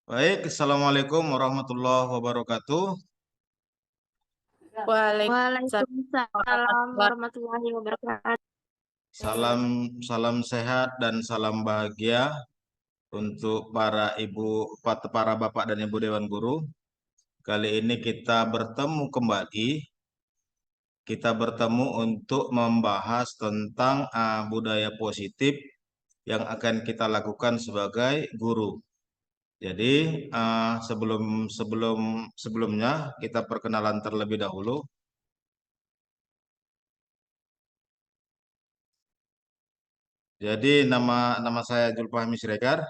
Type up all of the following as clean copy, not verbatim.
Baik, Assalamualaikum warahmatullahi wabarakatuh. Waalaikumsalam Waalaikumsalam warahmatullahi wabarakatuh. Salam salam sehat dan salam bahagia untuk para ibu, para bapak dan ibu Dewan Guru. Kali ini kita bertemu kembali. Kita bertemu untuk membahas tentang budaya positif yang akan kita lakukan sebagai guru. Jadi sebelum sebelum sebelumnya kita perkenalan terlebih dahulu. Jadi nama saya Julfahmi Siregar,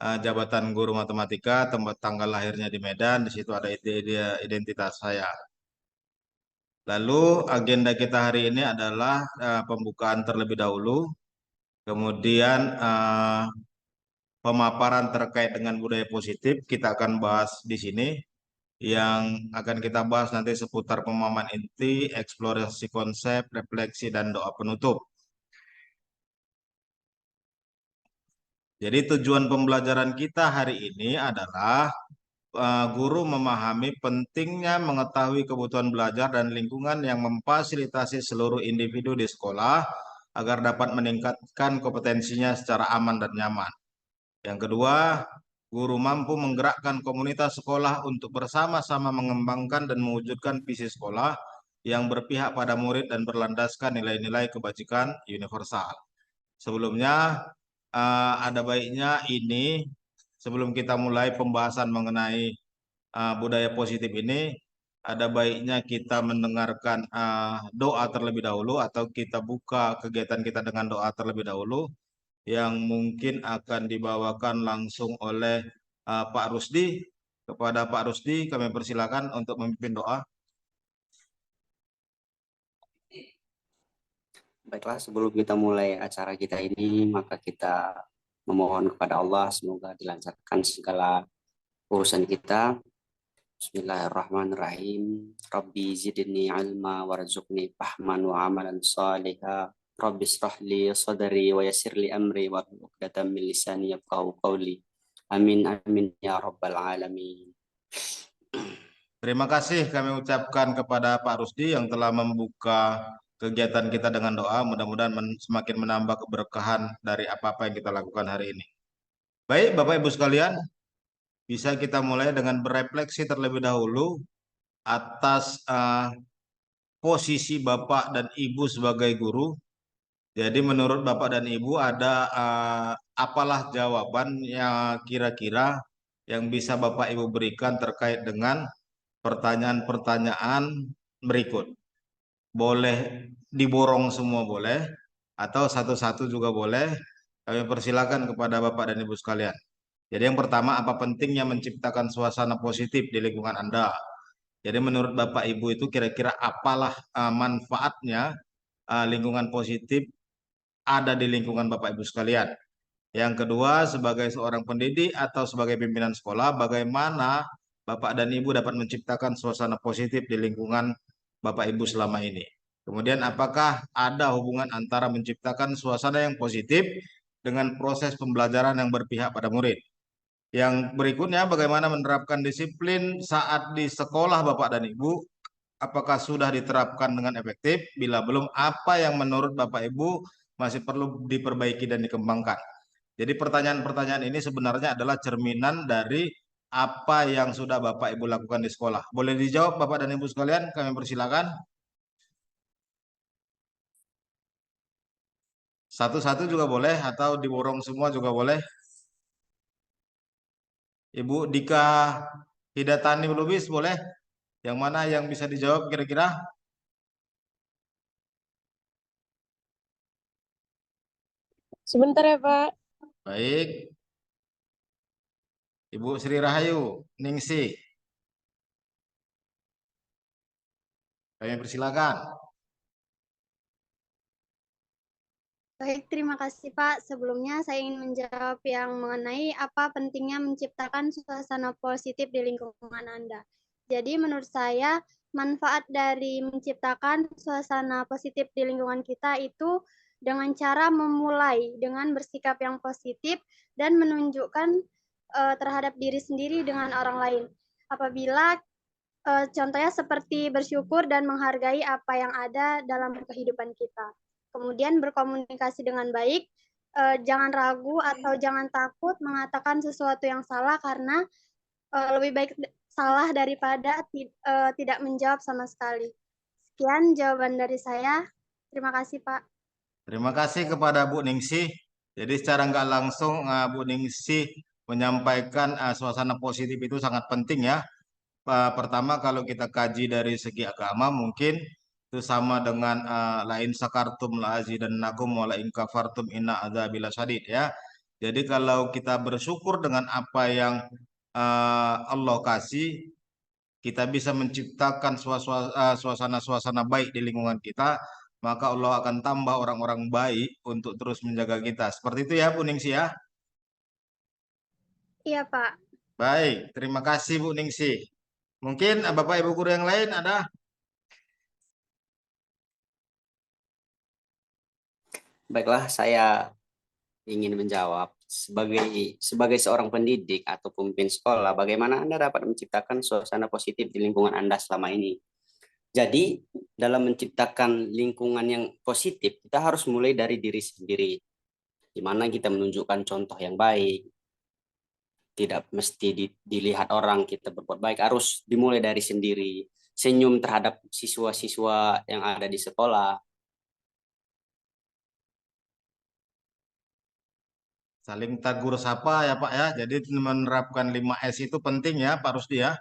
jabatan guru matematika, tempat tanggal lahirnya di Medan, di situ ada identitas saya. Lalu agenda kita hari ini adalah pembukaan terlebih dahulu, kemudian pemaparan terkait dengan budaya positif kita akan bahas di sini. Yang akan kita bahas nanti seputar pemahaman inti, eksplorasi konsep, refleksi, dan doa penutup. Jadi tujuan pembelajaran kita hari ini adalah guru memahami pentingnya mengetahui kebutuhan belajar dan lingkungan yang memfasilitasi seluruh individu di sekolah agar dapat meningkatkan kompetensinya secara aman dan nyaman. Yang kedua, guru mampu menggerakkan komunitas sekolah untuk bersama-sama mengembangkan dan mewujudkan visi sekolah yang berpihak pada murid dan berlandaskan nilai-nilai kebajikan universal. Sebelumnya, ada baiknya ini sebelum kita mulai pembahasan mengenai budaya positif ini, ada baiknya kita mendengarkan doa terlebih dahulu atau kita buka kegiatan kita dengan doa terlebih dahulu yang mungkin akan dibawakan langsung oleh Pak Rusdi. Kepada Pak Rusdi kami persilakan untuk memimpin doa. Baiklah, sebelum kita mulai acara kita ini, maka kita memohon kepada Allah semoga dilancarkan segala urusan kita. Bismillahirrahmanirrahim. Rabbi zidni ilma warzuqni fahman wa amalan salihah. Rabbi israh li sadri wa yassir li amri wa hlul 'uqdatam min lisani yafqahu qawli. Amin amin ya rabbal alamin. Terima kasih kami ucapkan kepada Pak Rusdi yang telah membuka kegiatan kita dengan doa. Mudah-mudahan semakin menambah keberkahan dari apa-apa yang kita lakukan hari ini. Baik, Bapak Ibu sekalian, bisa kita mulai dengan berefleksi terlebih dahulu atas posisi Bapak dan Ibu sebagai guru. Jadi menurut Bapak dan Ibu ada apalah jawaban yang kira-kira yang bisa Bapak Ibu berikan terkait dengan pertanyaan-pertanyaan berikut. Boleh diborong semua boleh, atau satu-satu juga boleh. Kami persilakan kepada Bapak dan Ibu sekalian. Jadi yang pertama, apa pentingnya menciptakan suasana positif di lingkungan Anda? Jadi menurut Bapak Ibu itu kira-kira apalah manfaatnya lingkungan positif ada di lingkungan Bapak Ibu sekalian? Yang kedua, sebagai seorang pendidik atau sebagai pimpinan sekolah, bagaimana Bapak dan Ibu dapat menciptakan suasana positif di lingkungan Bapak Ibu selama ini? Kemudian, apakah ada hubungan antara menciptakan suasana yang positif dengan proses pembelajaran yang berpihak pada murid? Yang berikutnya, bagaimana menerapkan disiplin saat di sekolah Bapak dan Ibu? Apakah sudah diterapkan dengan efektif? Bila belum, apa yang menurut Bapak Ibu masih perlu diperbaiki dan dikembangkan? Jadi pertanyaan-pertanyaan ini sebenarnya adalah cerminan dari apa yang sudah Bapak Ibu lakukan di sekolah. Boleh dijawab Bapak dan Ibu sekalian? Kami persilakan. Satu-satu juga boleh atau diborong semua juga boleh. Ibu Dika Hidatani Lubis boleh? Yang mana yang bisa dijawab kira-kira? Sebentar ya, Pak. Baik. Ibu Sri Rahayu Ningsi. Kami persilakan. Baik, terima kasih Pak. Sebelumnya saya ingin menjawab yang mengenai apa pentingnya menciptakan suasana positif di lingkungan Anda. Jadi menurut saya manfaat dari menciptakan suasana positif di lingkungan kita itu dengan cara memulai dengan bersikap yang positif dan menunjukkan terhadap diri sendiri dengan orang lain. Apabila contohnya seperti bersyukur dan menghargai apa yang ada dalam kehidupan kita. Kemudian berkomunikasi dengan baik, jangan ragu atau jangan takut mengatakan sesuatu yang salah karena lebih baik salah daripada tidak menjawab sama sekali. Sekian jawaban dari saya. Terima kasih, Pak. Terima kasih kepada Bu Ningsih. Jadi secara nggak langsung Bu Ningsih menyampaikan suasana positif itu sangat penting ya. Pertama kalau kita kaji dari segi agama mungkin itu sama dengan lain sakartum la azidannakum wa la in kafartum inna adzabil syadid ya. Jadi kalau kita bersyukur dengan apa yang Allah kasih, kita bisa menciptakan suasana-suasana baik di lingkungan kita, maka Allah akan tambah orang-orang baik untuk terus menjaga kita. Seperti itu ya Bu Ningsih ya. Iya, Pak. Baik, terima kasih Bu Ningsih. Mungkin Bapak Ibu guru yang lain ada? Baiklah, saya ingin menjawab sebagai seorang pendidik atau pemimpin sekolah, bagaimana Anda dapat menciptakan suasana positif di lingkungan Anda selama ini? Jadi, dalam menciptakan lingkungan yang positif, kita harus mulai dari diri sendiri, di mana kita menunjukkan contoh yang baik. Tidak mesti dilihat orang kita berbuat baik, harus dimulai dari sendiri. Senyum terhadap siswa-siswa yang ada di sekolah. Saling tegur sapa ya Pak ya. Jadi menerapkan 5S itu penting ya Pak Rusdi ya.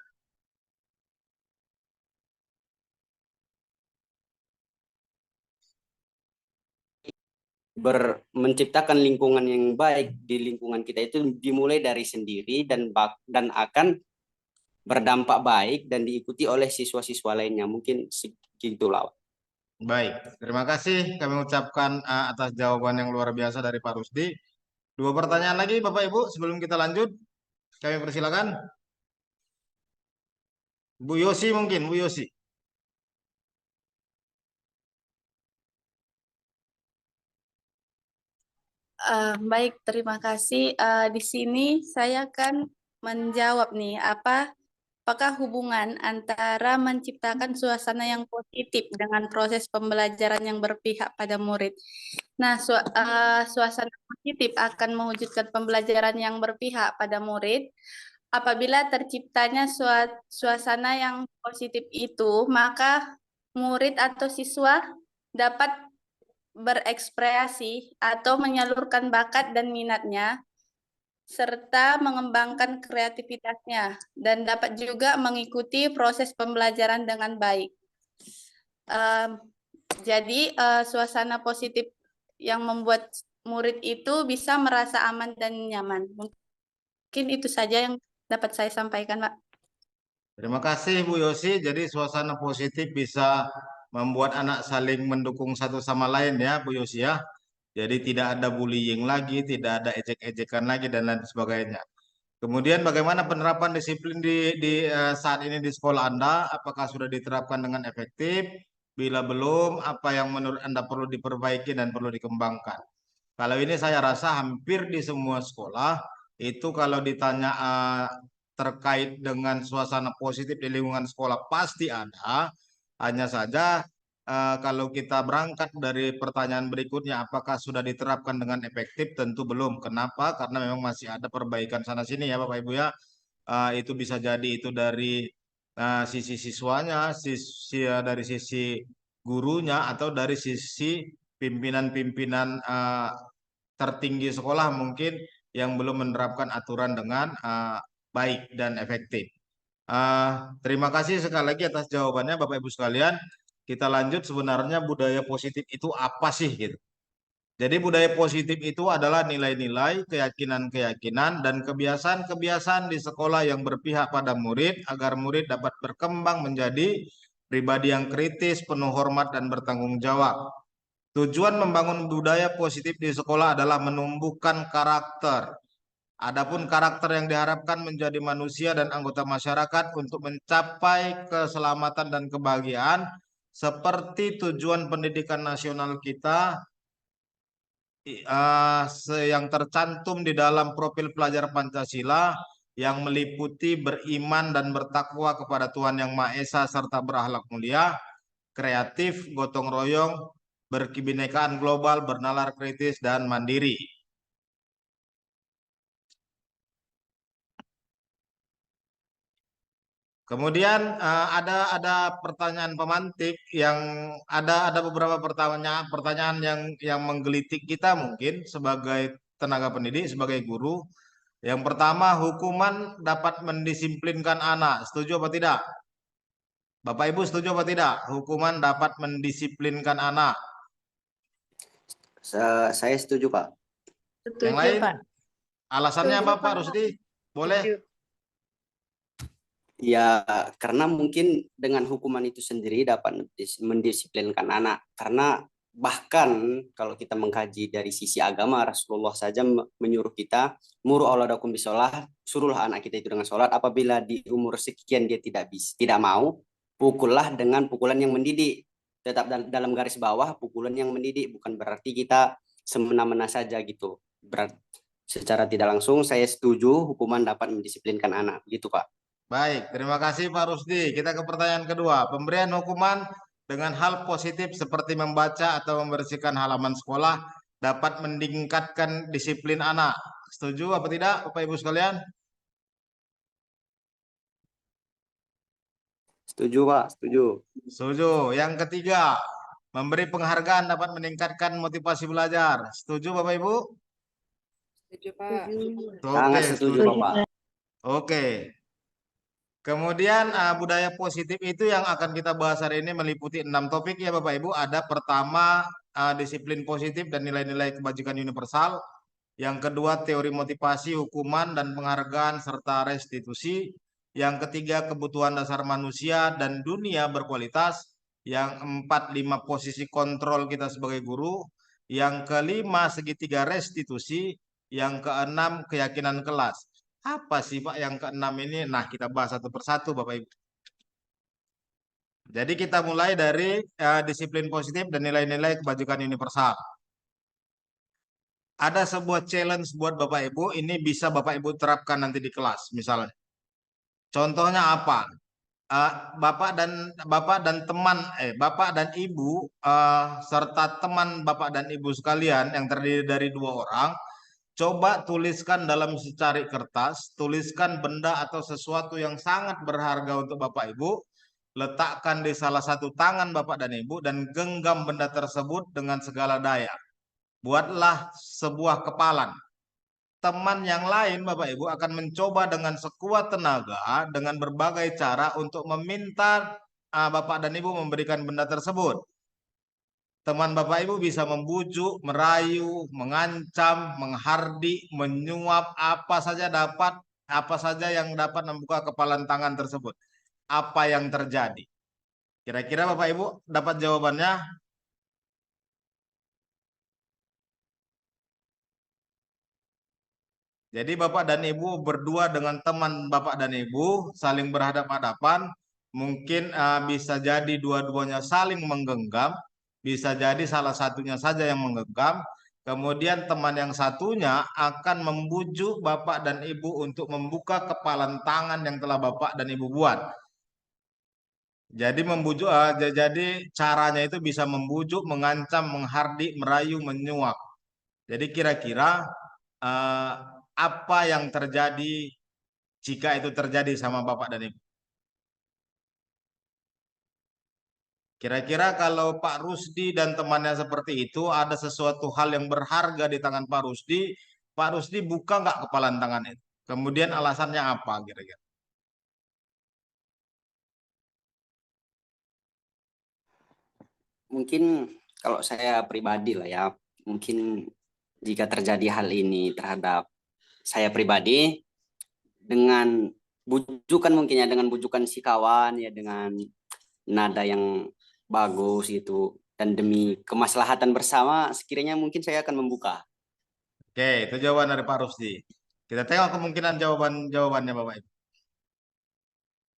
Menciptakan lingkungan yang baik di lingkungan kita itu dimulai dari sendiri dan akan berdampak baik dan diikuti oleh siswa-siswa lainnya. Mungkin segitulah. Baik, terima kasih kami ucapkan atas jawaban yang luar biasa dari Pak Rusdi. 2 pertanyaan lagi Bapak Ibu sebelum kita lanjut. Kami persilakan. Bu Yosi mungkin, Bu Yosi. Baik, terima kasih. Di sini saya akan menjawab nih, apakah hubungan antara menciptakan suasana yang positif dengan proses pembelajaran yang berpihak pada murid. Nah, suasana positif akan mewujudkan pembelajaran yang berpihak pada murid. Apabila terciptanya suasana yang positif itu, maka murid atau siswa dapat berekspresi atau menyalurkan bakat dan minatnya, serta mengembangkan kreativitasnya, dan dapat juga mengikuti proses pembelajaran dengan baik. Jadi, suasana positif yang membuat murid itu bisa merasa aman dan nyaman. Mungkin itu saja yang dapat saya sampaikan, Pak. Terima kasih Bu Yosi. Jadi suasana positif bisa membuat anak saling mendukung satu sama lain ya Bu Yosi ya. Jadi tidak ada bullying lagi, tidak ada ejek-ejekan lagi dan lain sebagainya. Kemudian bagaimana penerapan disiplin di saat ini di sekolah Anda? Apakah sudah diterapkan dengan efektif? Bila belum, apa yang menurut Anda perlu diperbaiki dan perlu dikembangkan? Kalau ini saya rasa hampir di semua sekolah itu kalau ditanya terkait dengan suasana positif di lingkungan sekolah pasti ada. Hanya saja kalau kita berangkat dari pertanyaan berikutnya, apakah sudah diterapkan dengan efektif? Tentu belum. Kenapa? Karena memang masih ada perbaikan sana sini ya Bapak Ibu ya. Itu bisa jadi itu dari sisi siswanya, dari sisi gurunya, atau dari sisi pimpinan-pimpinan tertinggi sekolah mungkin yang belum menerapkan aturan dengan baik dan efektif. Terima kasih sekali lagi atas jawabannya Bapak Ibu sekalian. Kita lanjut, sebenarnya budaya positif itu apa sih gitu. Jadi budaya positif itu adalah nilai-nilai, keyakinan-keyakinan, dan kebiasaan-kebiasaan di sekolah yang berpihak pada murid agar murid dapat berkembang menjadi pribadi yang kritis, penuh hormat, dan bertanggung jawab. Tujuan membangun budaya positif di sekolah adalah menumbuhkan karakter. Adapun karakter yang diharapkan menjadi manusia dan anggota masyarakat untuk mencapai keselamatan dan kebahagiaan seperti tujuan pendidikan nasional kita yang tercantum di dalam profil pelajar Pancasila yang meliputi beriman dan bertakwa kepada Tuhan Yang Maha Esa serta berakhlak mulia, kreatif, gotong royong, berkebinekaan global, bernalar kritis, dan mandiri. Kemudian ada pertanyaan pemantik yang ada beberapa pertanyaan yang menggelitik kita mungkin sebagai tenaga pendidik, sebagai guru. Yang pertama, hukuman dapat mendisiplinkan anak. Setuju apa tidak? Bapak Ibu setuju apa tidak? Hukuman dapat mendisiplinkan anak. Saya setuju, Pak. Yang Setuju, lain? Pak. Alasannya Setuju, apa, Pak Rusdi? Boleh? Setuju. Ya, karena mungkin dengan hukuman itu sendiri dapat mendisiplinkan anak. Karena bahkan kalau kita mengkaji dari sisi agama, Rasulullah saja menyuruh kita, muru auladakum bisolah, suruhlah anak kita itu dengan sholat. Apabila di umur sekian dia tidak mau, pukullah dengan pukulan yang mendidik. Tetap dalam garis bawah, pukulan yang mendidik bukan berarti kita semena-mena saja gitu. Secara tidak langsung saya setuju hukuman dapat mendisiplinkan anak, gitu Pak. Baik, terima kasih Pak Rusdi. Kita ke pertanyaan kedua. Pemberian hukuman dengan hal positif seperti membaca atau membersihkan halaman sekolah dapat meningkatkan disiplin anak. Setuju apa tidak, Bapak Ibu sekalian? Setuju Pak, setuju. Setuju. Yang ketiga, memberi penghargaan dapat meningkatkan motivasi belajar. Setuju Bapak Ibu? Setuju, Pak. Sangat Oke, setuju setuju. Pak. Oke. Kemudian budaya positif itu yang akan kita bahas hari ini meliputi 6 topik ya Bapak Ibu. Ada pertama disiplin positif dan nilai-nilai kebajikan universal. Yang kedua teori motivasi, hukuman dan penghargaan serta restitusi. Yang ketiga kebutuhan dasar manusia dan dunia berkualitas. Yang empat, 5 posisi kontrol kita sebagai guru. Yang kelima segitiga restitusi. Yang keenam keyakinan kelas. Apa sih Pak yang keenam ini? Nah, kita bahas satu persatu Bapak Ibu. Jadi kita mulai dari disiplin positif dan nilai-nilai kebajikan universal. Ada sebuah challenge buat Bapak Ibu, ini bisa Bapak Ibu terapkan nanti di kelas misalnya. Contohnya apa? Bapak dan Ibu serta teman Bapak dan Ibu sekalian yang terdiri dari 2 orang. Coba tuliskan dalam secari kertas, tuliskan benda atau sesuatu yang sangat berharga untuk Bapak Ibu, letakkan di salah satu tangan Bapak dan Ibu dan genggam benda tersebut dengan segala daya. Buatlah sebuah kepalan. Teman yang lain Bapak Ibu akan mencoba dengan sekuat tenaga dengan berbagai cara untuk meminta Bapak dan Ibu memberikan benda tersebut. Teman Bapak Ibu bisa membujuk, merayu, mengancam, menghardik, menyuap, apa saja yang dapat membuka kepalan tangan tersebut. Apa yang terjadi? Kira-kira Bapak Ibu dapat jawabannya? Jadi Bapak dan Ibu berdua dengan teman Bapak dan Ibu saling berhadapan-hadapan. Mungkin bisa jadi dua-duanya saling menggenggam. Bisa jadi salah satunya saja yang menggenggam. Kemudian teman yang satunya akan membujuk Bapak dan Ibu untuk membuka kepalan tangan yang telah Bapak dan Ibu buat. Jadi jadi caranya itu bisa membujuk, mengancam, menghardik, merayu, menyuap. Jadi kira-kira eh, apa yang terjadi jika itu terjadi sama Bapak dan Ibu? Kira-kira kalau Pak Rusdi dan temannya seperti itu, ada sesuatu hal yang berharga di tangan Pak Rusdi buka nggak kepalan tangan itu? Kemudian alasannya apa kira-kira? Mungkin kalau saya pribadi lah ya, mungkin jika terjadi hal ini terhadap saya pribadi, dengan bujukan mungkin ya, dengan bujukan si kawan ya, dengan nada yang bagus gitu, dan demi kemaslahatan bersama, sekiranya mungkin saya akan membuka. Oke, itu jawaban dari Pak Rusdi. Kita tengok kemungkinan jawabannya Bapak Ibu.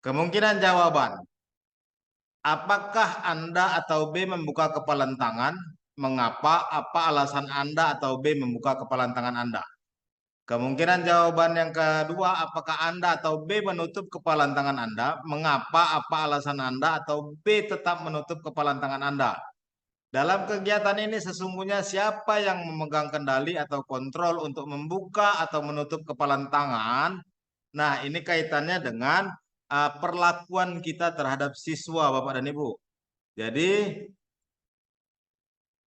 Kemungkinan jawaban. Apakah Anda atau B membuka kepalan tangan mengapa, apa alasan Anda, atau B, membuka kepalan tangan Anda. Kemungkinan jawaban yang kedua, apakah Anda atau B menutup kepalan tangan Anda, mengapa, apa alasan Anda, atau B tetap menutup kepalan tangan Anda. Dalam kegiatan ini sesungguhnya siapa yang memegang kendali atau kontrol untuk membuka atau menutup kepalan tangan. Nah, ini kaitannya dengan perlakuan kita terhadap siswa, Bapak dan Ibu.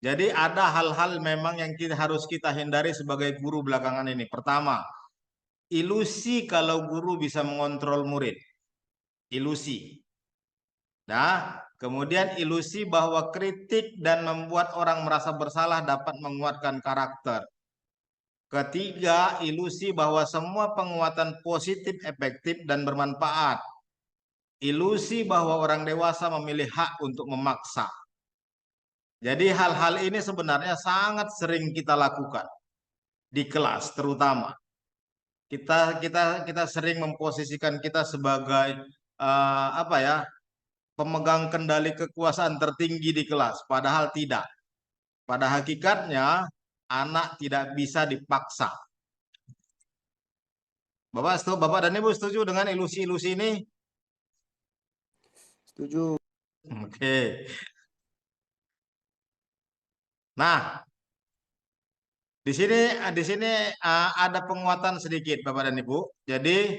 Jadi ada hal-hal memang yang harus kita hindari sebagai guru belakangan ini. Pertama, ilusi kalau guru bisa mengontrol murid. Ilusi. Nah, kemudian ilusi bahwa kritik dan membuat orang merasa bersalah dapat menguatkan karakter. Ketiga, ilusi bahwa semua penguatan positif, efektif, dan bermanfaat. Ilusi bahwa orang dewasa memilih hak untuk memaksa. Jadi hal-hal ini sebenarnya sangat sering kita lakukan di kelas, terutama kita sering memposisikan kita sebagai pemegang kendali kekuasaan tertinggi di kelas, padahal tidak. Pada hakikatnya anak tidak bisa dipaksa. Bapak dan Ibu setuju dengan ilusi-ilusi ini? Setuju. Oke. Nah, di sini ada penguatan sedikit, Bapak dan Ibu. Jadi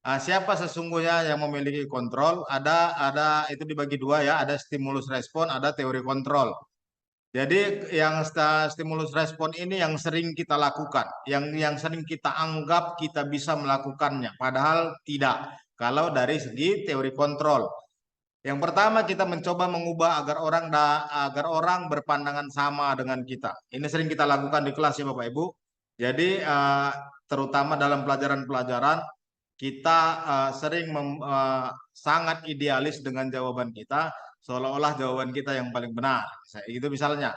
siapa sesungguhnya yang memiliki kontrol? Ada itu dibagi dua ya. Ada stimulus respon, ada teori kontrol. Jadi yang stimulus respon ini yang sering kita lakukan, yang sering kita anggap kita bisa melakukannya, padahal tidak. Kalau dari segi teori kontrol. Yang pertama kita mencoba mengubah agar orang berpandangan sama dengan kita. Ini sering kita lakukan di kelas ya Bapak Ibu. Jadi terutama dalam pelajaran-pelajaran kita sering sangat idealis dengan jawaban kita, seolah-olah jawaban kita yang paling benar. Itu misalnya.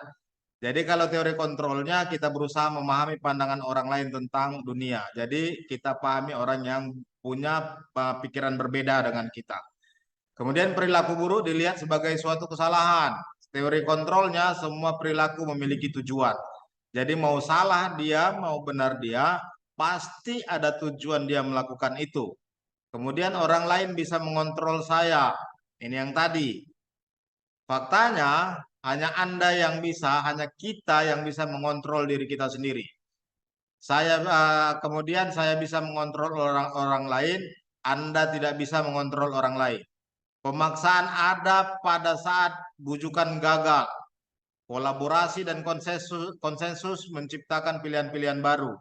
Jadi kalau teori kontrolnya kita berusaha memahami pandangan orang lain tentang dunia. Jadi kita pahami orang yang punya pikiran berbeda dengan kita. Kemudian perilaku buruk dilihat sebagai suatu kesalahan. Teori kontrolnya semua perilaku memiliki tujuan. Jadi mau salah dia, mau benar dia, pasti ada tujuan dia melakukan itu. Kemudian orang lain bisa mengontrol saya. Ini yang tadi. Faktanya hanya Anda yang bisa, hanya kita yang bisa mengontrol diri kita sendiri. Kemudian saya bisa mengontrol orang lain, Anda tidak bisa mengontrol orang lain. Pemaksaan ada pada saat bujukan gagal. Kolaborasi dan konsensus menciptakan pilihan-pilihan baru.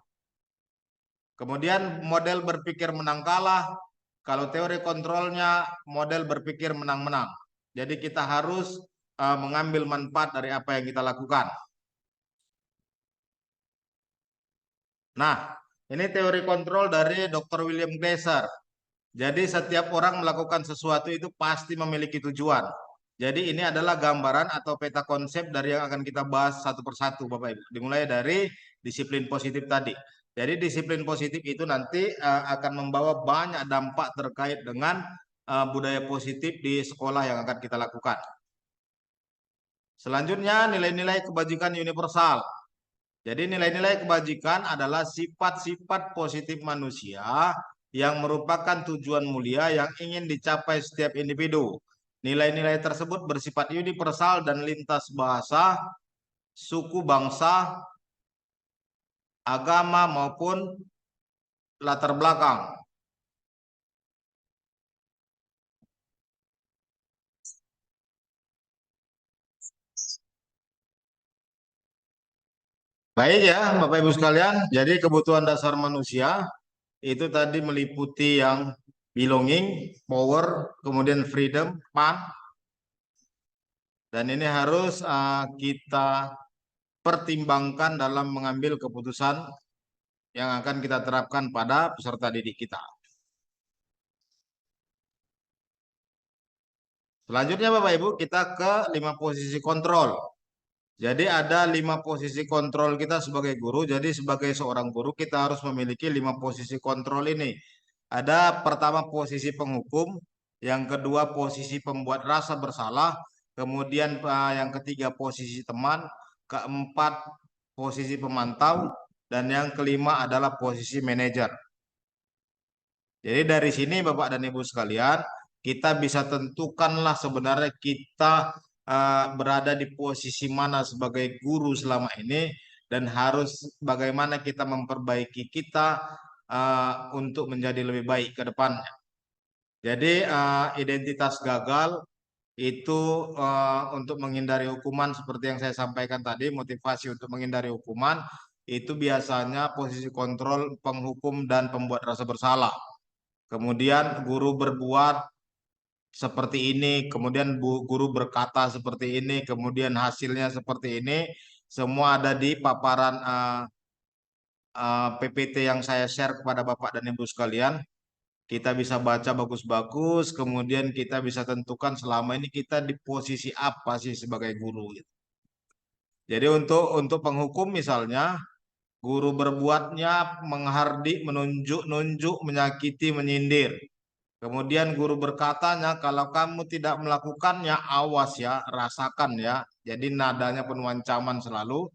Kemudian model berpikir menang kalah. Kalau teori kontrolnya model berpikir menang-menang. Jadi kita harus mengambil manfaat dari apa yang kita lakukan. Nah, ini teori kontrol dari Dr. William Glasser. Jadi setiap orang melakukan sesuatu itu pasti memiliki tujuan. Jadi ini adalah gambaran atau peta konsep dari yang akan kita bahas satu persatu Bapak Ibu. Dimulai dari disiplin positif tadi. Jadi disiplin positif itu nanti akan membawa banyak dampak terkait dengan budaya positif di sekolah yang akan kita lakukan. Selanjutnya nilai-nilai kebajikan universal. Jadi nilai-nilai kebajikan adalah sifat-sifat positif manusia yang merupakan tujuan mulia yang ingin dicapai setiap individu. Nilai-nilai tersebut bersifat universal dan lintas bahasa, suku bangsa, agama maupun latar belakang. Baik ya Bapak Ibu sekalian, jadi kebutuhan dasar manusia itu tadi meliputi yang belonging, power, kemudian freedom, fun. Dan ini harus kita pertimbangkan dalam mengambil keputusan yang akan kita terapkan pada peserta didik kita. Selanjutnya Bapak Ibu, kita ke 5 posisi kontrol. Jadi ada 5 posisi kontrol kita sebagai guru. Jadi sebagai seorang guru kita harus memiliki 5 posisi kontrol ini. Ada pertama posisi penghukum, yang kedua posisi pembuat rasa bersalah, kemudian yang ketiga posisi teman, keempat posisi pemantau, dan yang kelima adalah posisi manajer. Jadi dari sini Bapak dan Ibu sekalian, kita bisa tentukanlah sebenarnya kita berada di posisi mana sebagai guru selama ini, dan harus bagaimana kita memperbaiki kita untuk menjadi lebih baik ke depannya. Jadi identitas gagal itu untuk menghindari hukuman seperti yang saya sampaikan tadi, motivasi untuk menghindari hukuman itu biasanya posisi kontrol, penghukum, dan pembuat rasa bersalah. Kemudian guru berbuat seperti ini, kemudian guru berkata seperti ini, kemudian hasilnya seperti ini, semua ada di paparan PPT yang saya share kepada Bapak dan Ibu sekalian. Kita bisa baca bagus-bagus, kemudian kita bisa tentukan selama ini kita di posisi apa sih sebagai guru, gitu. Jadi untuk penghukum misalnya, guru berbuatnya menghardik, menunjuk-nunjuk, menyakiti, menyindir. Kemudian guru berkatanya, kalau kamu tidak melakukannya, awas ya, rasakan ya. Jadi nadanya penuh ancaman selalu.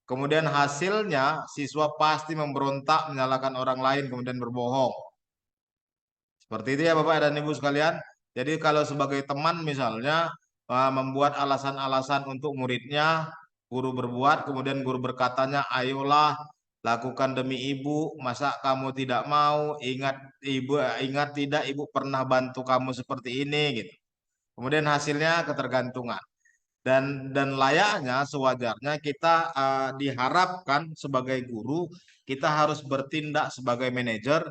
Kemudian hasilnya siswa pasti memberontak, menyalahkan orang lain, kemudian berbohong. Seperti itu ya Bapak dan Ibu sekalian. Jadi kalau sebagai teman misalnya membuat alasan-alasan untuk muridnya, guru berbuat, kemudian guru berkatanya, ayolah lakukan demi ibu, masa kamu tidak mau, ingat ibu, ingat tidak ibu pernah bantu kamu seperti ini gitu. Kemudian hasilnya ketergantungan. Dan layaknya sewajarnya kita diharapkan sebagai guru kita harus bertindak sebagai manajer,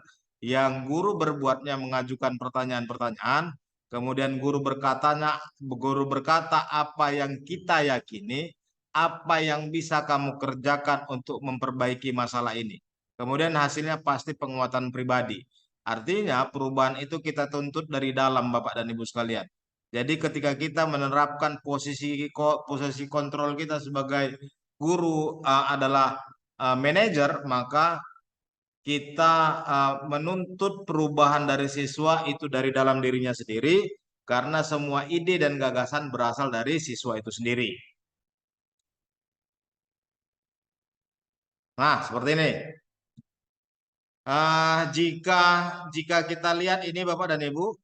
yang guru berbuatnya mengajukan pertanyaan-pertanyaan, kemudian guru berkata apa yang kita yakini, apa yang bisa kamu kerjakan untuk memperbaiki masalah ini. Kemudian hasilnya pasti penguatan pribadi. Artinya perubahan itu kita tuntut dari dalam Bapak dan Ibu sekalian. Jadi ketika kita menerapkan posisi kontrol kita sebagai guru adalah manajer, maka kita menuntut perubahan dari siswa itu dari dalam dirinya sendiri, karena semua ide dan gagasan berasal dari siswa itu sendiri. Nah, seperti ini. Jika kita lihat ini Bapak dan Ibu,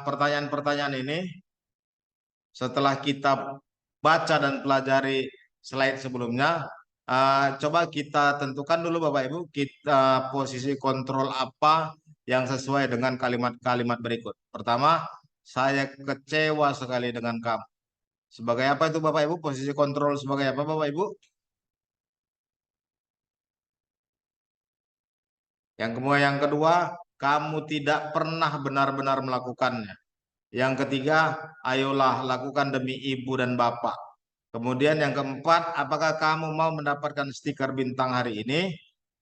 pertanyaan-pertanyaan ini setelah kita baca dan pelajari slide sebelumnya, coba kita tentukan dulu Bapak Ibu, kita posisi kontrol apa yang sesuai dengan kalimat-kalimat berikut. Pertama, saya kecewa sekali dengan kamu. Sebagai apa itu Bapak Ibu? Posisi kontrol sebagai apa Bapak Ibu? Yang kedua, kamu tidak pernah benar-benar melakukannya. Yang ketiga, ayolah lakukan demi ibu dan bapak. Kemudian yang keempat, apakah kamu mau mendapatkan stiker bintang hari ini?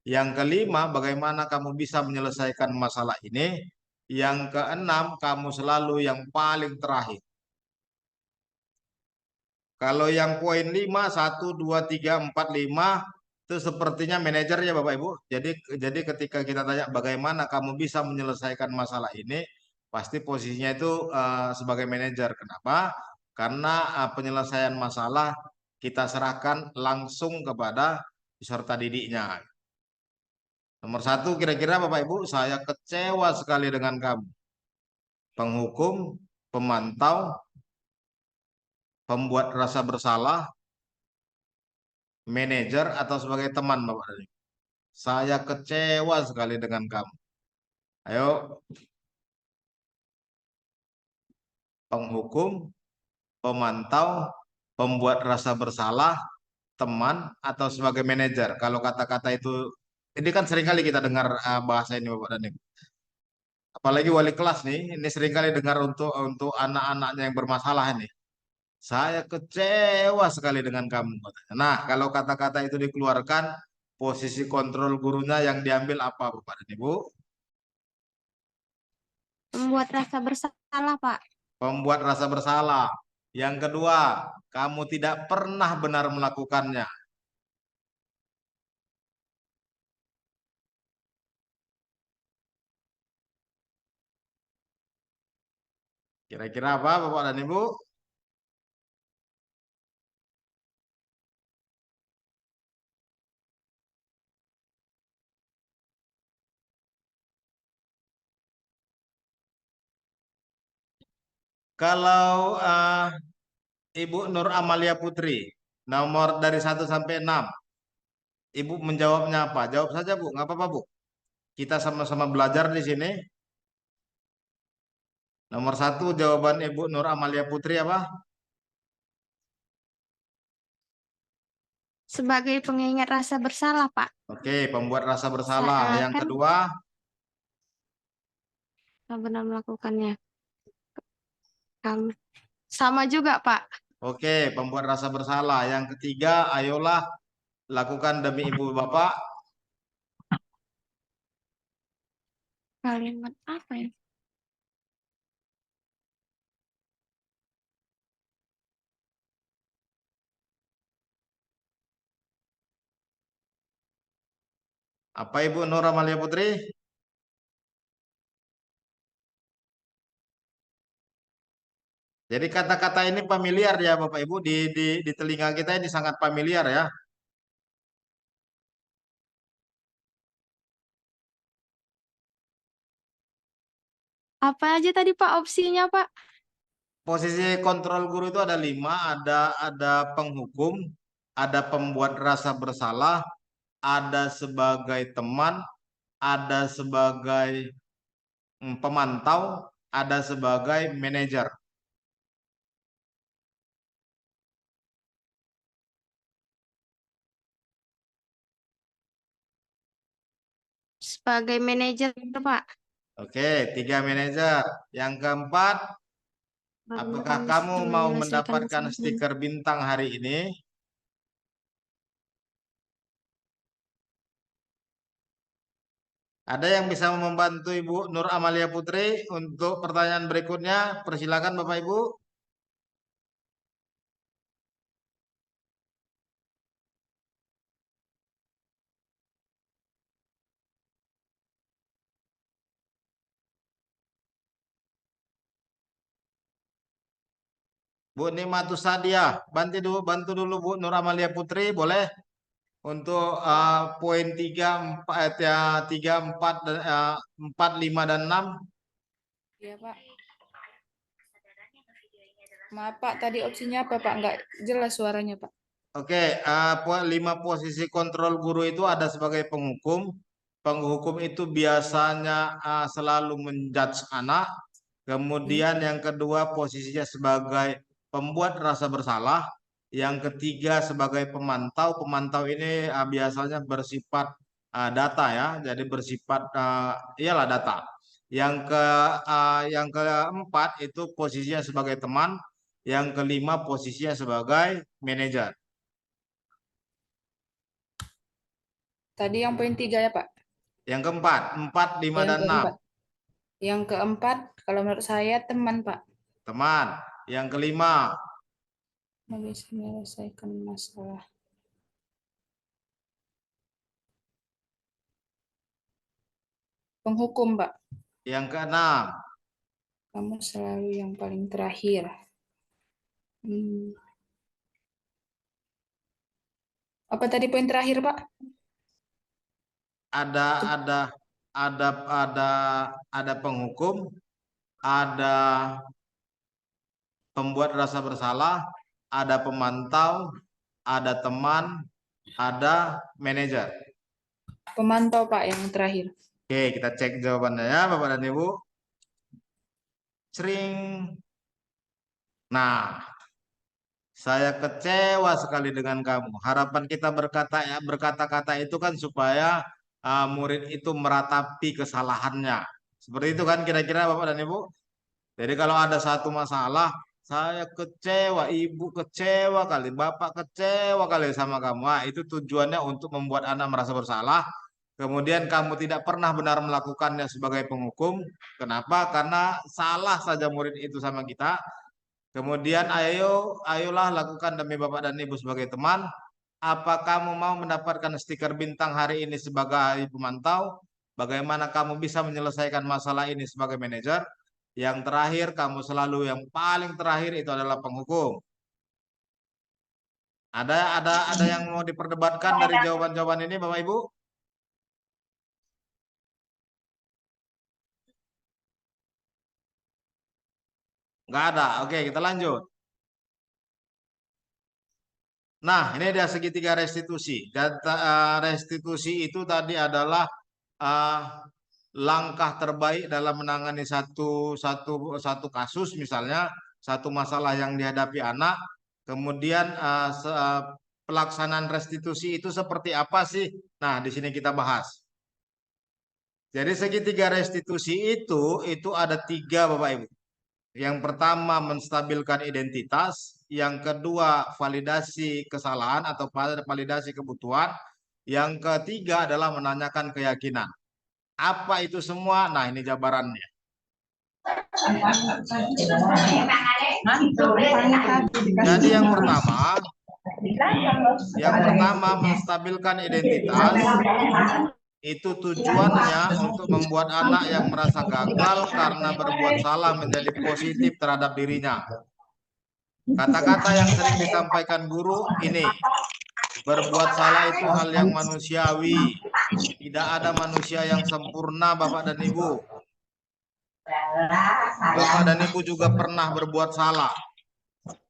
Yang kelima, bagaimana kamu bisa menyelesaikan masalah ini? Yang keenam, kamu selalu yang paling terakhir. Kalau yang poin 5, 1, 2, 3, 4, 5, itu sepertinya manajer ya Bapak Ibu. Jadi ketika kita tanya bagaimana kamu bisa menyelesaikan masalah ini, pasti posisinya itu sebagai manajer. Kenapa? Karena penyelesaian masalah kita serahkan langsung kepada peserta didiknya. Nomor 1, kira-kira Bapak Ibu, saya kecewa sekali dengan kamu. Penghukum, pemantau, pembuat rasa bersalah, manajer, atau sebagai teman Bapak Ibu. Saya kecewa sekali dengan kamu. Ayo, penghukum, pemantau, pembuat rasa bersalah, teman, atau sebagai manajer. Kalau kata-kata itu, ini kan seringkali kita dengar bahasa ini Bapak dan Ibu. Apalagi wali kelas nih, ini seringkali dengar untuk anak-anaknya yang bermasalah ini. Saya kecewa sekali dengan kamu. Nah, kalau kata-kata itu dikeluarkan, posisi kontrol gurunya yang diambil apa Bapak dan Ibu? Membuat rasa bersalah, Pak. Membuat rasa bersalah. Yang kedua, kamu tidak pernah benar melakukannya. Kira-kira apa Bapak dan Ibu? Kalau Ibu Nur Amalia Putri, nomor dari 1 sampai 6, Ibu menjawabnya apa? Jawab saja Bu, nggak apa-apa Bu. Kita sama-sama belajar di sini. Nomor 1 jawaban Ibu Nur Amalia Putri apa? Sebagai pengingat rasa bersalah, Pak. Oke, pembuat rasa bersalah. Yang Kan kedua, benar melakukannya. Sama juga, Pak. oke, pembuat rasa bersalah. Yang ketiga, ayolah lakukan demi ibu bapak. Kalimat apa ya? Apa Ibu Nur Amalia Putri? Jadi kata-kata ini familiar ya Bapak Ibu, di telinga kita ini sangat familiar ya. Apa aja tadi, Pak, opsinya, Pak? Posisi kontrol guru itu ada 5, ada penghukum, ada pembuat rasa bersalah, ada sebagai teman, ada sebagai pemantau, ada sebagai manajer. Sebagai manajer, Pak. Oke, 3 manajer. Yang keempat, apakah kamu mau mendapatkan stiker bintang hari ini? Ada yang bisa membantu Ibu Nur Amalia Putri untuk pertanyaan berikutnya? Persilakan Bapak Ibu. Bu Nimatus Sadiah, bantu dulu Bu Nur Amalia Putri, boleh? Untuk poin 3, 4, ya, 3, 4, 4, 5, dan 6. Iya, Pak. Maaf, Pak. Tadi opsinya apa, Pak? Nggak jelas suaranya, Pak. Oke, 5 posisi kontrol guru itu ada sebagai penghukum. Penghukum itu biasanya selalu menjudge anak. Kemudian yang kedua posisinya sebagai pembuat rasa bersalah. Yang ketiga sebagai pemantau. Pemantau ini biasanya bersifat data ya, jadi bersifat iyalah data. Yang keempat itu posisinya sebagai teman. Yang kelima posisinya sebagai manajer. Tadi yang poin 3 ya, Pak? Yang keempat, 4, 5, Yang dan 6. keempat. Yang keempat, kalau menurut saya teman, Pak. Teman. Yang kelima, Bisa menyelesaikan masalah. Penghukum, Pak. yang keenam, Kamu selalu yang paling terakhir. Apa tadi poin terakhir, Pak? ada penghukum, ada pembuat rasa bersalah, ada pemantau, ada teman, ada manajer. Pemantau, Pak, yang terakhir. Oke, kita cek jawabannya ya, Bapak dan Ibu. Sering. Nah, saya kecewa sekali dengan kamu. Harapan kita berkata-kata itu kan supaya murid itu meratapi kesalahannya. Seperti itu kan kira-kira Bapak dan Ibu. Jadi kalau ada satu masalah, saya kecewa, ibu kecewa kali, bapak kecewa kali sama kamu. Nah, itu tujuannya untuk membuat anak merasa bersalah. Kemudian kamu tidak pernah benar melakukannya sebagai penghukum. Kenapa? Karena salah saja murid itu sama kita. Kemudian ayolah lakukan demi bapak dan ibu sebagai teman. Apa kamu mau mendapatkan stiker bintang hari ini sebagai pemantau? Bagaimana kamu bisa menyelesaikan masalah ini sebagai manajer? Yang terakhir, kamu selalu yang paling terakhir itu adalah penghukum. Ada yang mau diperdebatkan dari jawaban-jawaban ini, Bapak Ibu? Nggak ada. Oke, kita lanjut. Nah, ini ada segitiga restitusi. Restitusi itu tadi adalah eh, langkah terbaik dalam menangani satu kasus, misalnya satu masalah yang dihadapi anak. Kemudian pelaksanaan restitusi itu seperti apa sih? Nah, di sini kita bahas. Jadi segitiga restitusi itu ada 3, Bapak Ibu. Yang pertama menstabilkan identitas, yang kedua validasi kesalahan atau validasi kebutuhan, yang ketiga adalah menanyakan keyakinan. Apa itu semua? Nah, ini jabarannya. Jadi yang pertama menstabilkan identitas. Itu tujuannya untuk membuat anak yang merasa gagal karena berbuat salah menjadi positif terhadap dirinya. Kata-kata yang sering disampaikan guru ini, berbuat salah itu hal yang manusiawi. Tidak ada manusia yang sempurna, Bapak dan Ibu. Bapak dan Ibu juga pernah berbuat salah.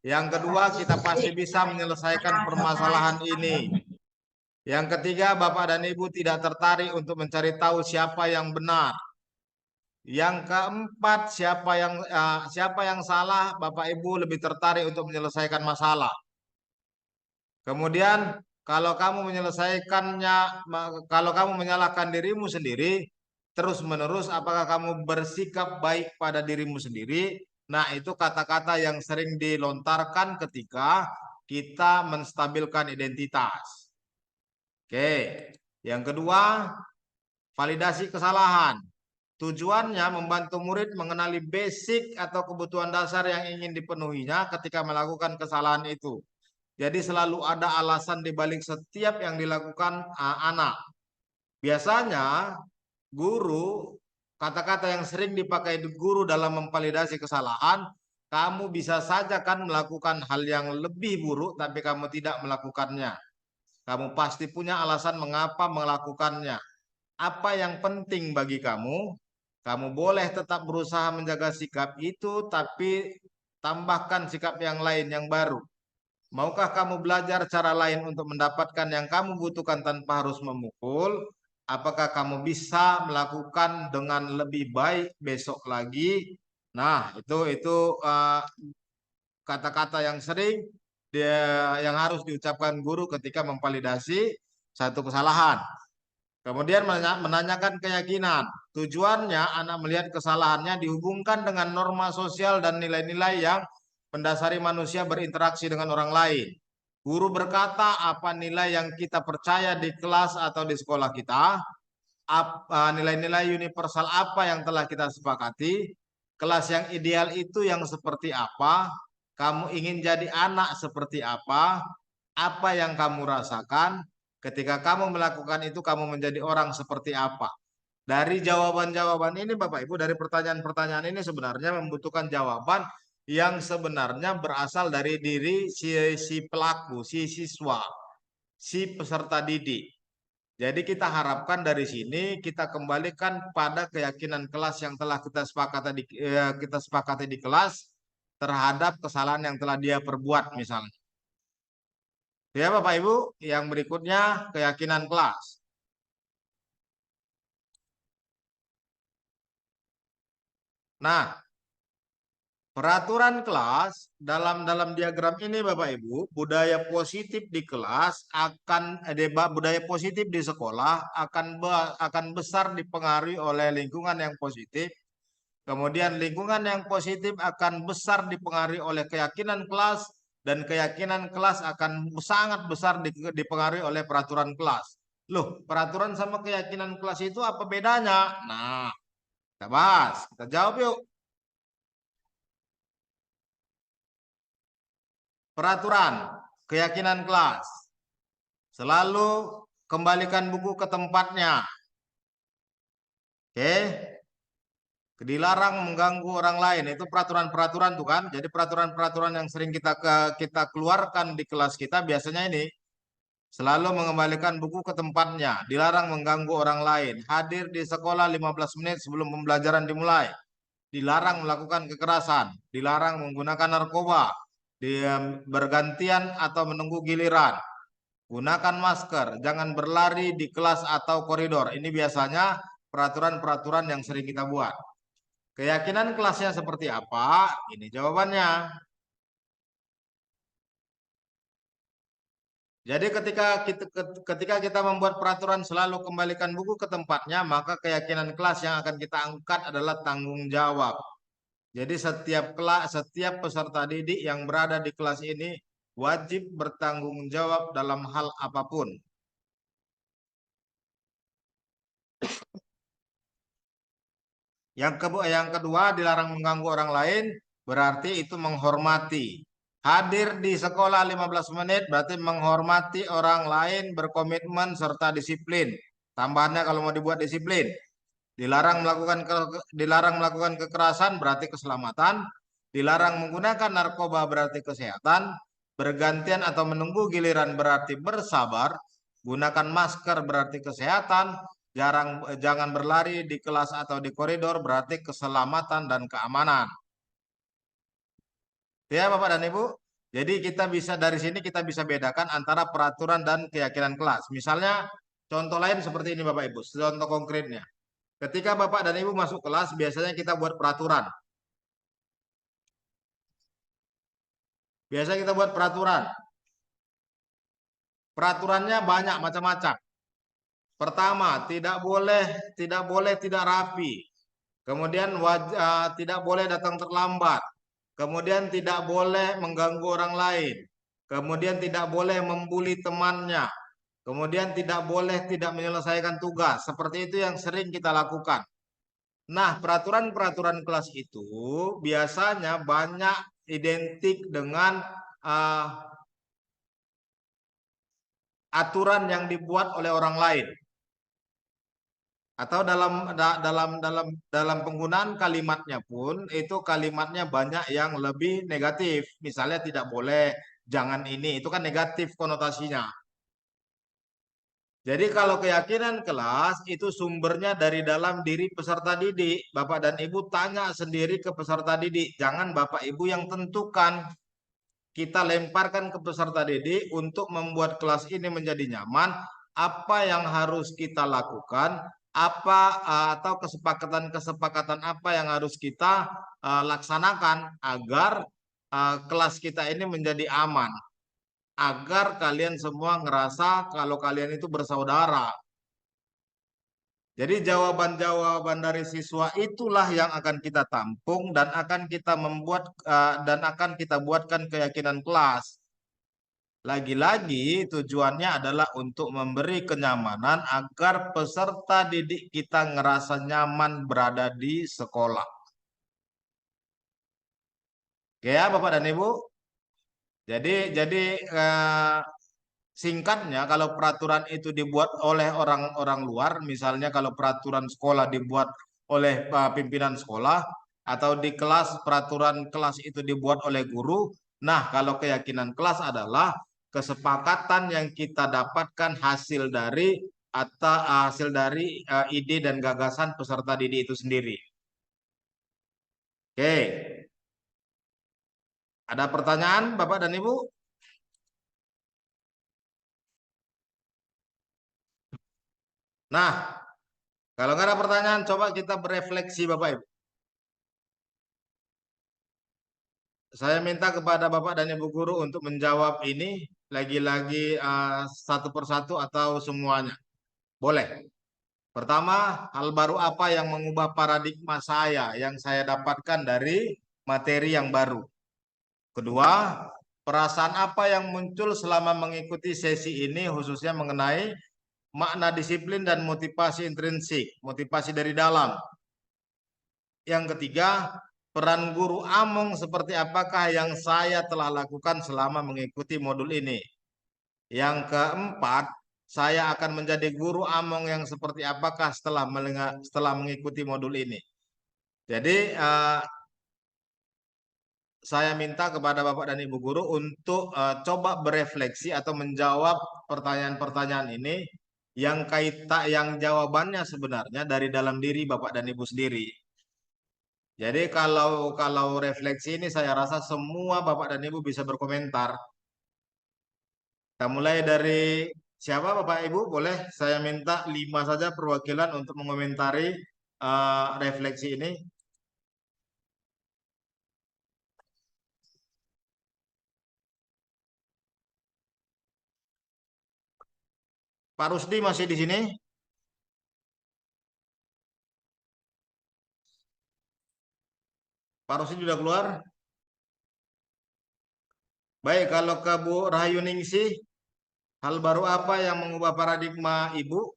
Yang kedua, kita pasti bisa menyelesaikan permasalahan ini. Yang ketiga, Bapak dan Ibu tidak tertarik untuk mencari tahu siapa yang benar. Yang keempat, siapa yang salah, Bapak Ibu lebih tertarik untuk menyelesaikan masalah. Kemudian, kalau kamu menyalahkan dirimu sendiri, terus-menerus, apakah kamu bersikap baik pada dirimu sendiri? Nah, itu kata-kata yang sering dilontarkan ketika kita menstabilkan identitas. Oke, yang kedua, validasi kesalahan. Tujuannya membantu murid mengenali basic atau kebutuhan dasar yang ingin dipenuhinya ketika melakukan kesalahan itu. Jadi selalu ada alasan di balik setiap yang dilakukan anak. Biasanya guru, kata-kata yang sering dipakai guru dalam memvalidasi kesalahan, kamu bisa saja kan melakukan hal yang lebih buruk tapi kamu tidak melakukannya. Kamu pasti punya alasan mengapa melakukannya. Apa yang penting bagi kamu? Kamu boleh tetap berusaha menjaga sikap itu, tapi tambahkan sikap yang lain yang baru. Maukah kamu belajar cara lain untuk mendapatkan yang kamu butuhkan tanpa harus memukul? Apakah kamu bisa melakukan dengan lebih baik besok lagi? Nah, itu kata-kata yang sering yang harus diucapkan guru ketika memvalidasi satu kesalahan. Kemudian menanyakan keyakinan. Tujuannya anak melihat kesalahannya dihubungkan dengan norma sosial dan nilai-nilai yang mendasari manusia berinteraksi dengan orang lain. Guru berkata apa nilai yang kita percaya di kelas atau di sekolah kita, nilai-nilai universal apa yang telah kita sepakati, kelas yang ideal itu yang seperti apa, kamu ingin jadi anak seperti apa yang kamu rasakan, ketika kamu melakukan itu kamu menjadi orang seperti apa. Dari jawaban-jawaban ini Bapak Ibu, dari pertanyaan-pertanyaan ini sebenarnya membutuhkan jawaban yang sebenarnya berasal dari diri si pelaku, si siswa, si peserta didik. Jadi kita harapkan dari sini kita kembalikan pada keyakinan kelas yang telah kita sepakati di kelas terhadap kesalahan yang telah dia perbuat misalnya. Ya Bapak Ibu, yang berikutnya keyakinan kelas. Nah, peraturan kelas dalam diagram ini Bapak Ibu, budaya positif di kelas budaya positif di sekolah akan besar dipengaruhi oleh lingkungan yang positif. Kemudian lingkungan yang positif akan besar dipengaruhi oleh keyakinan kelas dan keyakinan kelas akan sangat besar dipengaruhi oleh peraturan kelas. Loh, peraturan sama keyakinan kelas itu apa bedanya? Nah, kita bahas, kita jawab yuk. Peraturan, keyakinan kelas. Selalu kembalikan buku ke tempatnya. Oke. Dilarang mengganggu orang lain. Itu peraturan-peraturan tuh kan. Jadi peraturan-peraturan yang sering kita keluarkan di kelas kita biasanya ini. Selalu mengembalikan buku ke tempatnya. Dilarang mengganggu orang lain. Hadir di sekolah 15 menit sebelum pembelajaran dimulai. dilarang melakukan kekerasan, dilarang menggunakan narkoba, bergantian atau menunggu giliran, gunakan masker, jangan berlari di kelas atau koridor. Ini biasanya peraturan-peraturan yang sering kita buat. Keyakinan kelasnya seperti apa? Ini jawabannya. Jadi ketika kita membuat peraturan selalu kembalikan buku ke tempatnya, maka keyakinan kelas yang akan kita angkat adalah tanggung jawab. Jadi setiap peserta didik yang berada di kelas ini wajib bertanggung jawab dalam hal apapun. Yang kedua, dilarang mengganggu orang lain, berarti itu menghormati. Hadir di sekolah 15 menit berarti menghormati orang lain, berkomitmen serta disiplin. Tambahannya kalau mau dibuat disiplin. Dilarang melakukan kekerasan berarti keselamatan. Dilarang menggunakan narkoba berarti kesehatan. Bergantian atau menunggu giliran berarti bersabar. Gunakan masker berarti kesehatan. Jangan berlari di kelas atau di koridor berarti keselamatan dan keamanan. Ya Bapak dan Ibu, jadi dari sini kita bisa bedakan antara peraturan dan keyakinan kelas. Misalnya contoh lain seperti ini Bapak Ibu, contoh konkretnya. Ketika Bapak dan Ibu masuk kelas, biasanya kita buat peraturan. Biasanya kita buat peraturan. Peraturannya banyak macam-macam. Pertama, tidak boleh tidak rapi. Kemudian tidak boleh datang terlambat. Kemudian tidak boleh mengganggu orang lain. Kemudian tidak boleh membuli temannya. Kemudian tidak boleh tidak menyelesaikan tugas. Seperti itu yang sering kita lakukan. Nah, peraturan-peraturan kelas itu biasanya banyak identik dengan aturan yang dibuat oleh orang lain. Atau dalam penggunaan kalimatnya pun itu kalimatnya banyak yang lebih negatif. Misalnya tidak boleh, jangan ini, itu kan negatif konotasinya. Jadi kalau keyakinan kelas itu sumbernya dari dalam diri peserta didik. Bapak dan Ibu tanya sendiri ke peserta didik. Jangan Bapak Ibu yang tentukan. Kita lemparkan ke peserta didik untuk membuat kelas ini menjadi nyaman. Apa yang harus kita lakukan? Atau kesepakatan apa yang harus kita laksanakan agar kelas kita ini menjadi aman, agar kalian semua ngerasa kalau kalian itu bersaudara. Jadi jawaban-jawaban dari siswa itulah yang akan kita tampung dan akan kita buatkan keyakinan kelas. Lagi-lagi tujuannya adalah untuk memberi kenyamanan agar peserta didik kita ngerasa nyaman berada di sekolah. Oke ya Bapak dan Ibu. Jadi singkatnya kalau peraturan itu dibuat oleh orang-orang luar, misalnya kalau peraturan sekolah dibuat oleh pimpinan sekolah atau di kelas peraturan kelas itu dibuat oleh guru. Nah, kalau keyakinan kelas adalah kesepakatan yang kita dapatkan hasil dari ide dan gagasan peserta didik itu sendiri. Oke. Ada pertanyaan Bapak dan Ibu? Nah, kalau nggak ada pertanyaan, coba kita berefleksi Bapak Ibu. Saya minta kepada Bapak dan Ibu guru untuk menjawab ini lagi-lagi satu persatu atau semuanya. Boleh. Pertama, hal baru apa yang mengubah paradigma saya yang saya dapatkan dari materi yang baru? Kedua, perasaan apa yang muncul selama mengikuti sesi ini khususnya mengenai makna disiplin dan motivasi intrinsik, motivasi dari dalam. Yang ketiga, peran guru Among seperti apakah yang saya telah lakukan selama mengikuti modul ini. Yang keempat, saya akan menjadi guru Among yang seperti apakah setelah mengikuti modul ini. Jadi saya minta kepada Bapak dan Ibu guru untuk coba berefleksi atau menjawab pertanyaan-pertanyaan ini yang jawabannya sebenarnya dari dalam diri Bapak dan Ibu sendiri. Jadi kalau refleksi ini saya rasa semua Bapak dan Ibu bisa berkomentar. Kita mulai dari siapa Bapak Ibu? Boleh saya minta 5 saja perwakilan untuk mengomentari refleksi ini. Pak Rusdi masih di sini? Pak Rusdi sudah keluar? Baik, kalau ke Bu Rahayuningsih, hal baru apa yang mengubah paradigma Ibu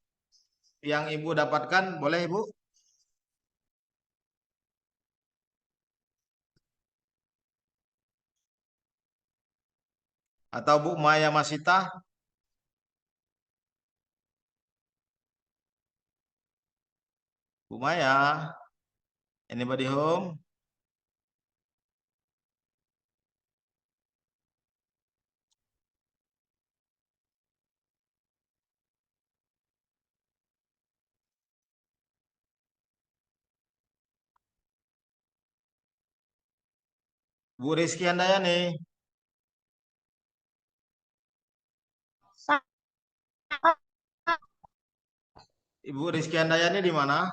yang Ibu dapatkan? Boleh Ibu? Atau Bu Maya Masita? Bu Maya, anybody home? Bu Rizky Handayani? Ibu Rizky Handayani di mana?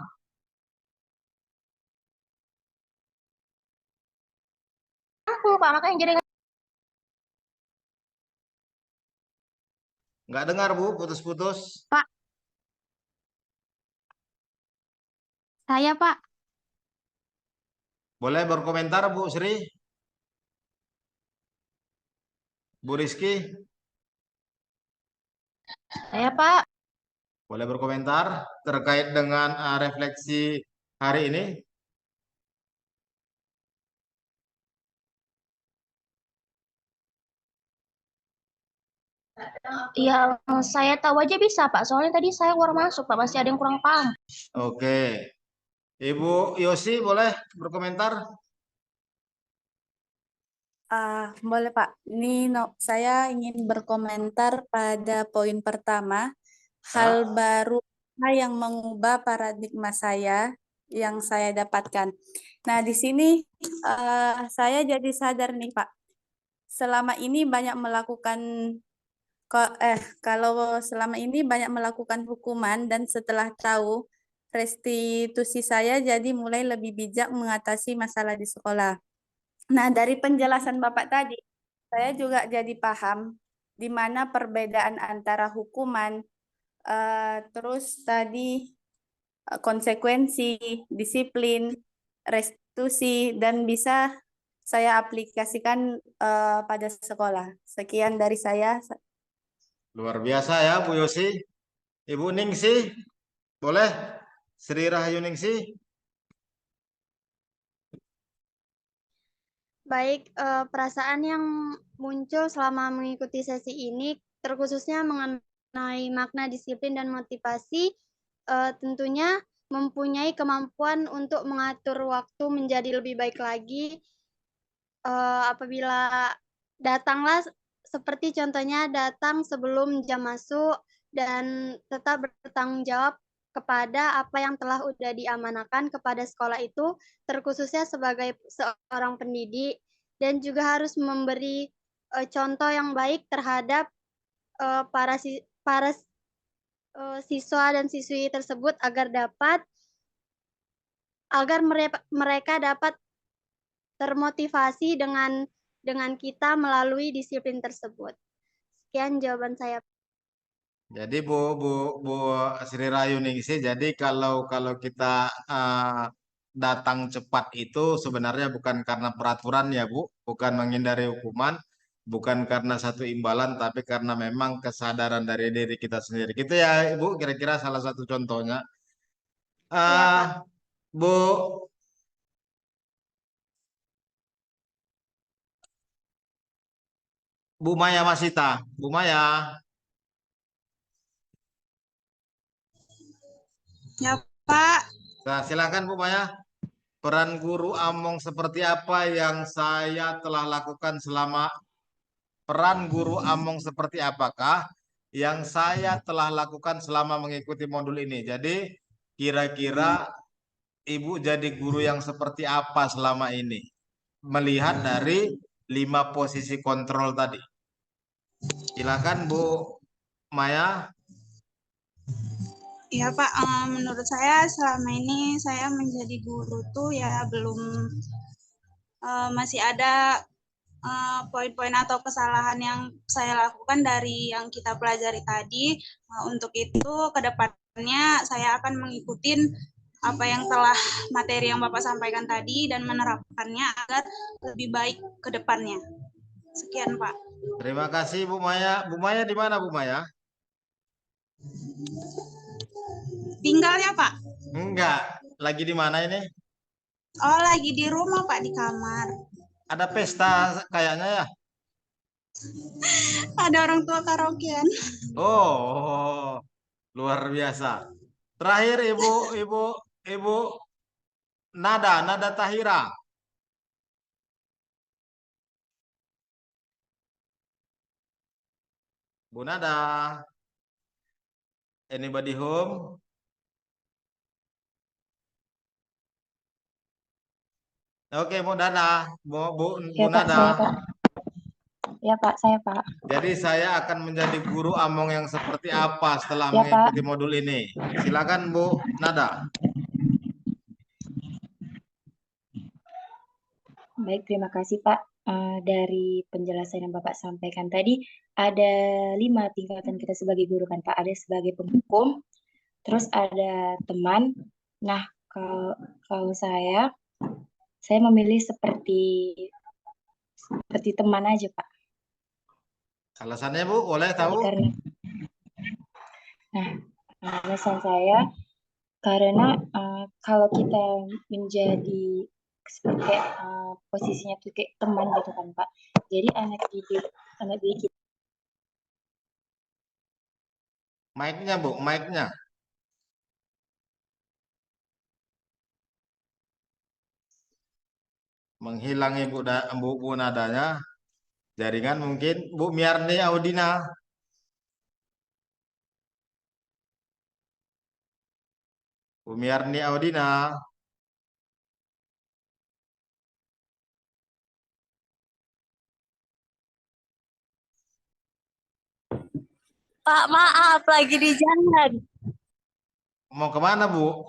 Aku Pak, makanya jadi Nggak dengar Bu, putus-putus. Pak. Saya Pak. Boleh berkomentar Bu Sri? Bu Rizky? Saya Pak. Boleh berkomentar terkait dengan refleksi hari ini? Ya, saya tahu aja bisa Pak. Soalnya tadi saya keluar masuk Pak, masih ada yang kurang paham. Oke. Ibu Yosi boleh berkomentar? Boleh Pak. Saya ingin berkomentar pada poin pertama, hal baru apa yang mengubah paradigma saya yang saya dapatkan. Nah, di sini saya jadi sadar nih Pak, selama ini banyak melakukan kalau selama ini banyak melakukan hukuman dan setelah tahu restitusi saya jadi mulai lebih bijak mengatasi masalah di sekolah. Nah, dari penjelasan Bapak tadi, saya juga jadi paham di mana perbedaan antara hukuman, terus tadi konsekuensi, disiplin, restitusi, dan bisa saya aplikasikan pada sekolah. Sekian dari saya. Luar biasa ya Bu Yosi. Ibu Ningsih, boleh? Sri Rahayu Ningsih. Baik, perasaan yang muncul selama mengikuti sesi ini, terkhususnya mengenai makna disiplin dan motivasi, tentunya mempunyai kemampuan untuk mengatur waktu menjadi lebih baik lagi. Apabila datanglah, seperti contohnya datang sebelum jam masuk dan tetap bertanggung jawab kepada apa yang telah sudah diamanakan kepada sekolah itu, terkhususnya sebagai seorang pendidik, dan juga harus memberi contoh yang baik terhadap para siswa dan siswi tersebut agar mereka dapat termotivasi dengan kita melalui disiplin tersebut. Sekian jawaban saya. Jadi Bu Sri Rahayu Ningsih, jadi kalau kita datang cepat itu sebenarnya bukan karena peraturan ya Bu, bukan menghindari hukuman, bukan karena satu imbalan, tapi karena memang kesadaran dari diri kita sendiri. Gitu ya Ibu, kira-kira salah satu contohnya. Iya, Pak. Bu Bu Maya Masita, Bu Maya. Ya, Pak. Nah, silakan Bu Maya. Peran guru Among seperti apa yang saya telah lakukan selama peran guru Among seperti apakah yang saya telah lakukan selama mengikuti modul ini. Jadi kira-kira Ibu jadi guru yang seperti apa selama ini? Melihat dari 5 posisi kontrol tadi. Silakan Bu Maya. Ya Pak, menurut saya selama ini saya menjadi guru tuh ya belum masih ada poin-poin atau kesalahan yang saya lakukan dari yang kita pelajari tadi. Untuk itu ke depannya saya akan mengikuti apa yang telah materi yang Bapak sampaikan tadi dan menerapkannya agar lebih baik ke depannya. Sekian Pak. Terima kasih Bu Maya. Bu Maya di mana Bu Maya? Tinggalnya Pak? Enggak. Lagi di mana ini? Oh, lagi di rumah Pak, di kamar. Ada pesta kayaknya ya? Ada orang tua karaokean. Oh, luar biasa. Terakhir Ibu Nada Tahira. Bu Nada. Anybody home? Oke, Bu Nada. Bu Ya Pak, Nada. saya Pak. Ya Pak, saya Pak. Jadi saya akan menjadi guru Among yang seperti apa setelah Ya, Pak. mengikuti modul ini. Silakan Bu Nada. Baik, terima kasih Pak. Dari penjelasan yang Bapak sampaikan tadi, ada 5 tingkatan kita sebagai guru kan Pak. Ada sebagai penghukum, terus ada teman. Nah, kalau saya memilih seperti teman aja Pak. Alasannya Bu, boleh tahu? Alasan saya karena kalau kita menjadi seperti posisinya tuh kayak teman gitu kan Pak. Jadi anak didik kita. Mic-nya Bu, mic-nya. Menghilang Bu nadanya. Jaringan mungkin Bu Miarni Audina. Bu Miarni Audina. Pak, maaf, lagi di jalan. Mau kemana Bu?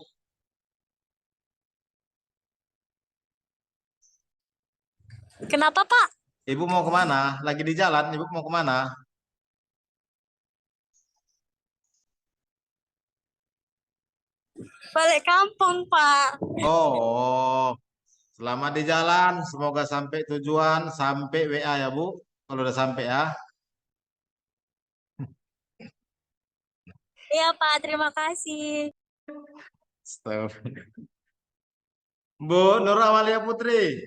Kenapa, Pak? Ibu mau kemana? Lagi di jalan, Ibu mau kemana? Balik kampung, Pak. Oh, selamat di jalan. Semoga sampai tujuan, sampai WA ya Bu. Kalau udah sampai ya. Iya, Pak. Terima kasih. Stop. Bu Nur Amalia Putri.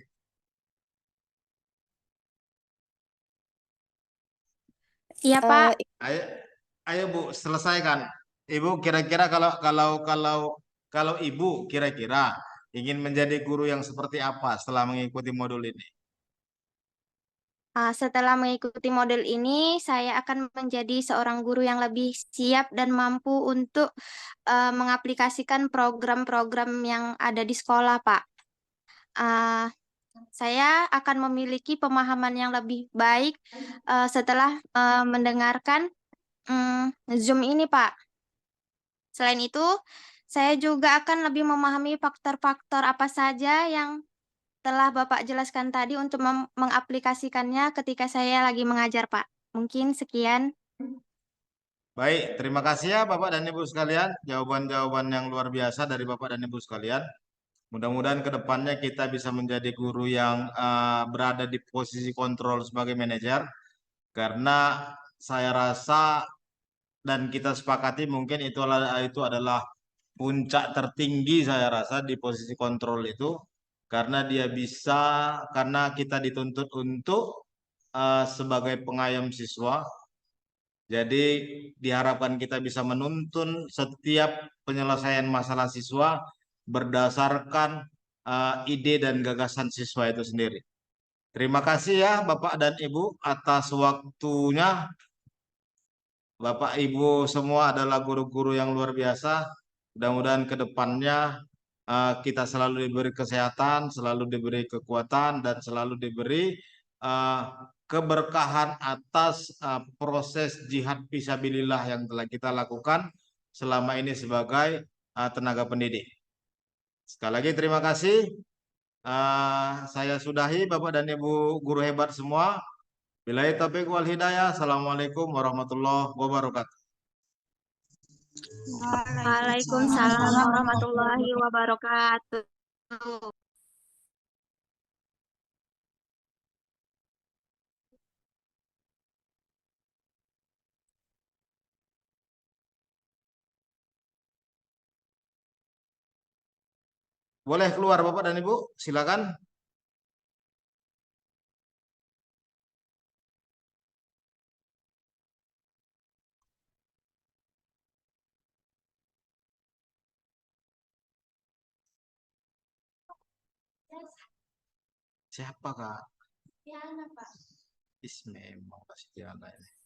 Iya, Pak. Ayo Bu, selesaikan. Ibu kira-kira kalau Ibu kira-kira ingin menjadi guru yang seperti apa setelah mengikuti modul ini? Setelah mengikuti model ini, saya akan menjadi seorang guru yang lebih siap dan mampu untuk mengaplikasikan program-program yang ada di sekolah, Pak. Saya akan memiliki pemahaman yang lebih baik setelah mendengarkan Zoom ini, Pak. Selain itu, saya juga akan lebih memahami faktor-faktor apa saja yang telah Bapak jelaskan tadi untuk mengaplikasikannya ketika saya lagi mengajar, Pak. Mungkin sekian. Baik, terima kasih ya Bapak dan Ibu sekalian. Jawaban-jawaban yang luar biasa dari Bapak dan Ibu sekalian. Mudah-mudahan ke depannya kita bisa menjadi guru yang berada di posisi kontrol sebagai manajer. Karena saya rasa dan kita sepakati mungkin itu adalah puncak tertinggi saya rasa di posisi kontrol itu. Karena karena kita dituntut untuk sebagai pengayom siswa. Jadi diharapkan kita bisa menuntun setiap penyelesaian masalah siswa berdasarkan ide dan gagasan siswa itu sendiri. Terima kasih ya Bapak dan Ibu atas waktunya. Bapak Ibu semua adalah guru-guru yang luar biasa. Mudah-mudahan ke depannya kita selalu diberi kesehatan, selalu diberi kekuatan, dan selalu diberi eh, keberkahan atas proses jihad fisabilillah yang telah kita lakukan selama ini sebagai tenaga pendidik. Sekali lagi terima kasih. Saya sudahi Bapak dan Ibu guru hebat semua. Billahi taufiq wal hidayah. Assalamualaikum warahmatullahi wabarakatuh. Waalaikumsalam warahmatullahi wabarakatuh. Boleh keluar Bapak dan Ibu, silakan. Siapa Kak? Diana, Pak. Isme mau kasih Diana ini.